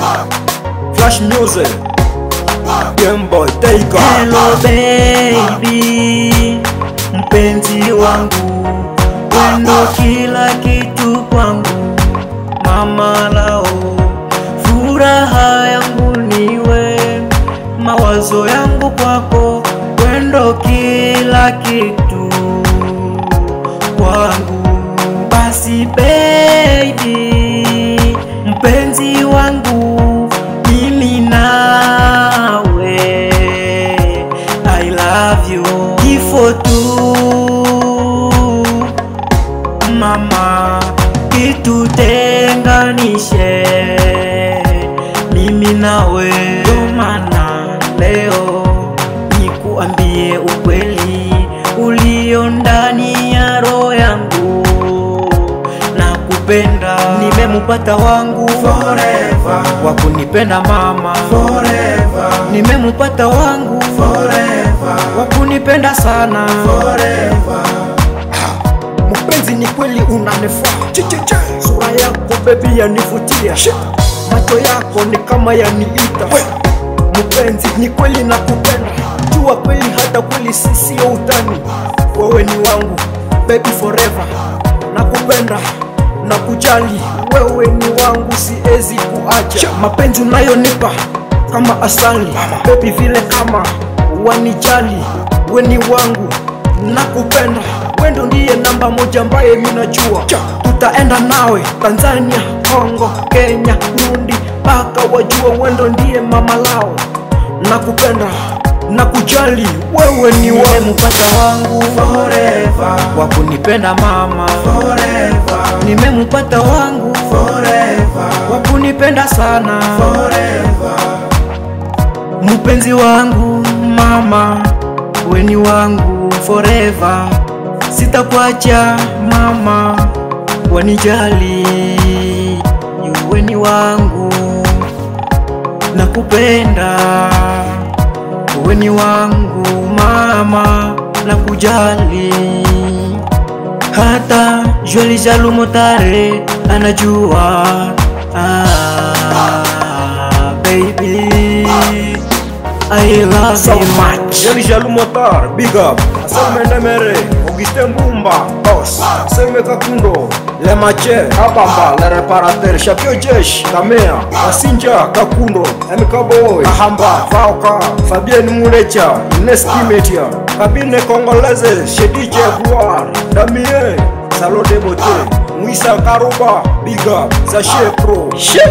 Flash Music, Game Boy Taker. Hello baby, mpenzi wangu, wendo kila kitu kwangu, mama lao, furaha yangu niwe, mawazo yangu kwako, wendo kila kitu kwangu. Basi baby, mpenzi wangu, mimi nawe, I love you, kifo tu mama, kitutenganishe mimi nawe. Ndo maana leo nikuambie ukweli ulio ndani ya roho yangu, nakupenda, nimemupata wangu Forever, wakunipenda mama forever, nimemupata wangu forever, wakunipenda sana forever. Mpenzi ni kweli unanifaa, chichiche. Sura yako baby yanivutia, macho yako ni kama yaniita. Mpenzi ni kweli nakupenda, jua kweli hata kweli sio utani. Wewe ni wangu baby forever, nakupenda na kujali, wewe ni wangu siwezi kuacha. Mapenzi unayonipa kama asali baby, vile kama wanijali, wewe ni wangu nakupenda, wendo ndiye namba moja ambaye mimi najua. Tutaenda nawe Tanzania, Kongo, Kenya, Burundi, mpaka wajua wendo ndiye mama lao. Nakupenda na kujali, wewe ni wangu. nimemupata wangu Forever, wakunipenda mama forever, nimemupata wangu forever, wakunipenda sana forever. mpenzi wangu mama, weni wangu forever, sitakuacha mama, wanijali, weni wangu, nakupenda, weni wangu mama, nakujali. Hata Joli Jalumotare anajua, baby, I love So you much. Joli Jalumotare, big up. Asome Ndemere, Augustin Mbumba, boss. Asome Kakundo, Le Mache, Kabamba, Le Reparateur, Shapio Jesh, Kamea, Asinja, Kakundo, Mkaboy, Kahamba, Fauka, Fabien Mulecha, Ines Kimetia, Kabine Congolaise, Shedije Gloire, Damien, Salon de Beauté, Mwisa Karuba, big up, Zache Pro, shit,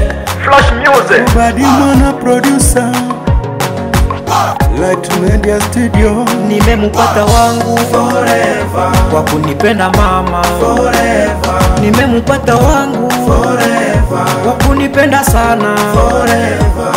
Flash Music. Badi mana producer Light Media Studio. nimemupata wangu Forever, wakunipenda mama forever, nimemupata wangu forever, wakunipenda sana forever.